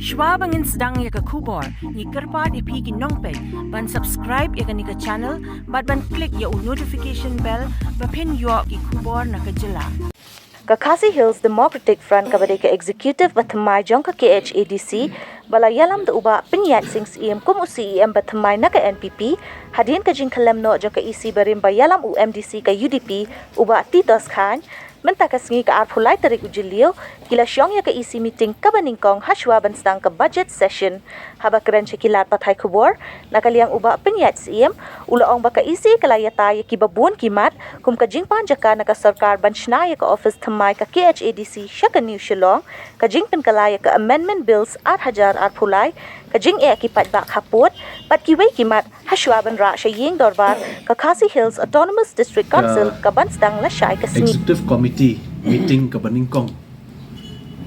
Shwa bangin sedang ya ke kubor, ni kerpa di pigi nongpet, ban subscribe ya ke ni ke channel, ban klik ya notification bell, bapin yo ki kubor na ke jela. Kakasi Hills Democratic Front kabade ke executive batamai jong ka KHADC bala yalam da uba penyat sing CM kum UCEM batamai na ka NPP hadin ka jing kalam no jong ka EC barim ba yalam UMDC ka UDP uba Titos Khan menta ka sngi ka arphulai tarik ujilio kila syong ya ka EC meeting ka baningkong haswa banstang ka budget session haba keren kilat pathai kubor nakaliang uba penyat CM ulaong baka EC kalayata ya kibabun kimat kum ka jing panjaka na ka sarkar banshna ya ka office thamai ka KHADC syaka new shillong ka jing penkalaya ka amendment bills 8,000 arphulai ka jing kipat bak haput pat kiway kimat haswa ban ra syaying dorbar ka Khasi Hills Autonomous District Council ka banstang la syai ka sngi Executive Committee meeting ke Baningkong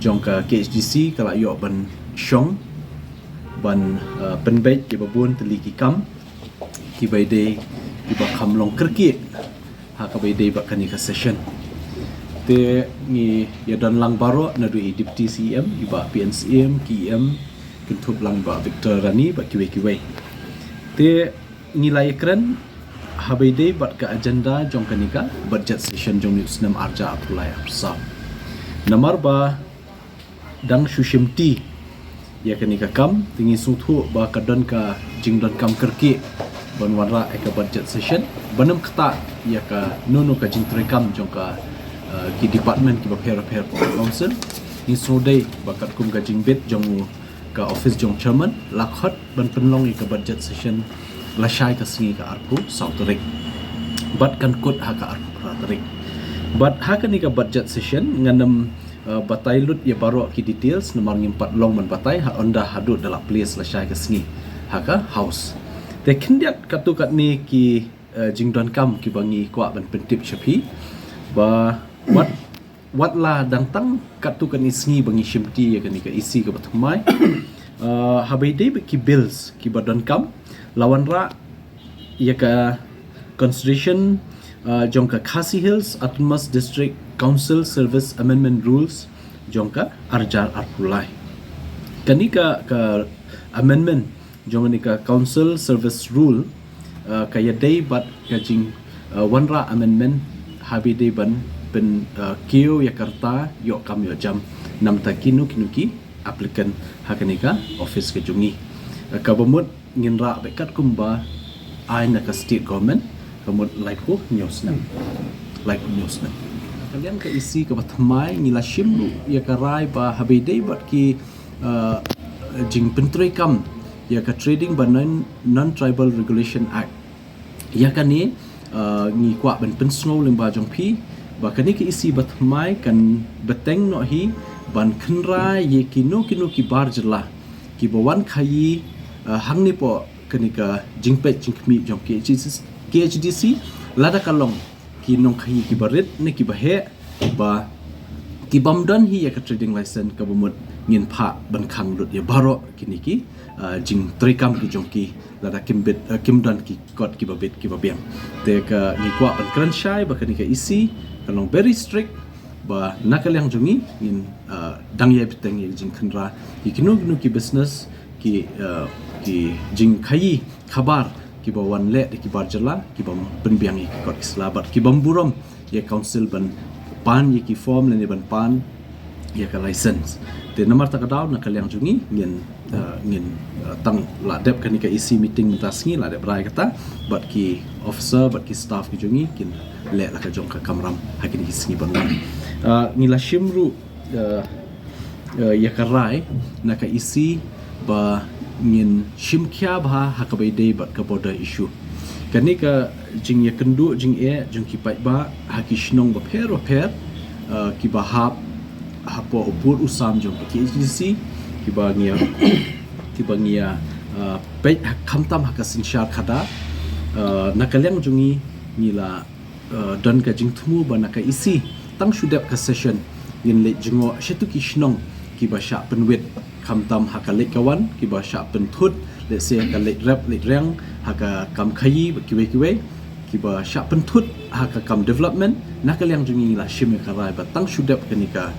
jong ke KHDC kala yo ban syong ban penbait ke babun teli ki kam ki baide ki ba kham long kerki ha ka baide ba kani ka session te ni ya dan lang baro na du deputy CM iba PNCM KM kuntup lang ba Victor Rani ba kiwe te nilai keren habaide bat ka agenda jong kanika budget session jong news nam arja apulai apsa namar ba dang shushimti ya kanika kam tingi suthu ba kadon ka jingdon kam kerki ban wara ka budget session banam kata ya ka nono ka jingtre kam jong ka ki department ki ba pair council ni sodai bakat kum ka jingbet jong ka office jong chairman lakhot ban penlong ka budget session lashai ka singi ka arpu sauterik bat kan kut ha ka arpu praterik bat ha ka ni ka budget session nganam batai lut ya baro ki details nomor ngimpat long man batai ha onda hadut dalam place lashai ka singi ha ka house te kindiat katu kat ni ki jingdon kam ki bangi kwa ban pentip chapi ba wat la dangtang katu kan isngi bangi shimti ya kan ni ka isi ka batmai habaide ki bills ki badon kam lawan ra ya ka consideration jong ka Khasi Hills Autonomous District Council Service Amendment Rules jong ka arjar arpulai kani ka amendment jong ni ka Council Service Rule ka yadai bat ka jing wanra amendment habide ban pen kio yakarta yo kam yo jam nam ta kinuki applicant hakanika office ke jungi kabamut nginra bekat kumba aina ka state government kamut like ko news na kalian ka isi ka batmai ngila shimlu ya ka rai ba habidai bat ki jing pentrei kam ya ka trading ba non tribal regulation act ya ka ni ngi kwa ban pensngo limba jong pi ba kani ka isi batmai kan beteng no hi ban khnra ye kino ki bar jela ki bawan khayi hangni po kanika jingpet jingkmi jong KHDC lada kalong ki nong khayi ki barit ne ki bahe ba ki bamdan hi ya ka trading license ka bumut ngin pha ban khang lut ya baro kini ki jing trekam ki jong ki lada kimdan ki kot ki babet ki babiam te ka ni kwa ban kran shai ba kanika isi kalong very strict ba nakalyang jongi in dangye biteng ye jing khnra ki kinu ki business ki jing khayi khabar ki bawan le ki bar jala ki bam penbiang ki kot islabat ki bam buram ye council ban pan ye ki form le ban pan ye ka license te namar ta kadaw na kalyang jungi ngin tang la dep kan ka isi meeting mentasngi la dep rai kata bat ki officer bat ki staff ki jungi kin le la ka jong ka kamram hakini singi ban ngila shimru ya ka rai na ka isi ba ngin shimkya ba hakabai dei bat ka border issue kani ka jing ya kendu jing jing ki pai ba haki shnong ba per ki ba hapo upur usam jong ki HDC ki ba ngia pe khamtam hakasin shar khada nakalyang jungi ngila don ka jing thumu ba naka isi tang shudap ka session yin le jingo shetu ki shnong ki ba sha penwit khamtam hakalik kawan ki ba sha penthut le se ka le rap le rang haka kam khayi kiwe ki ba sha penthut haka kam development nakalyang jungi la shim ka rai ba tang shudap kanika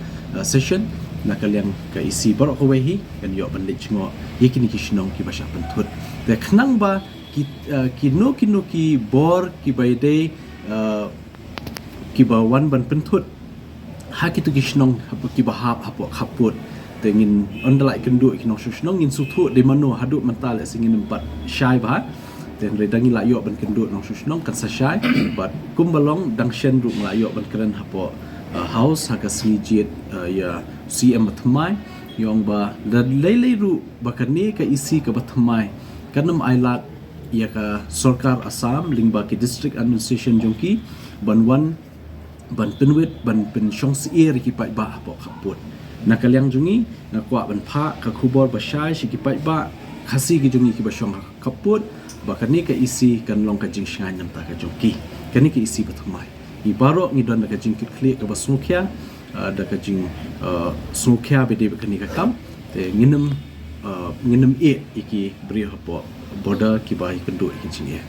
session nakal yang ka isi borok wehi kan yo ban lech ngo yekini ki shnong ki basha pentut te khnang ba ki no ki bor ki baide ki ba wan ban pentut ha ki tu ki shnong ki ba hap haput tengin ondalai kendu ki no shnong in suthu de mano hadu mental singin empat syai ba dan redangi la yo ban kendu no shnong kan sa syai but kumbalong dang shen ru la yo ban keren hapo house haga smijit ya CM Bathmai yong ba lelei ru bakani ka isi ka Bathmai kanam ailat ya ka Sarkar Assam lingba ki district administration jongki ban penwit ban pen shongsi ki pai ba hapo khaput nakalyang jungi nakwa ban pha ka khubor ba shai shi ki pai ba khasi ki jungi ki ba shong khaput bakani ka isi kan long ka jing shngai nam ta ka jongki kani ka isi Bathmai i baro ngi don ka jing ki kle ka ba smukhya da ka jing smukhya be de bakani ka kam te nginem e iki bri hapo border ki ba i kendu iki jing e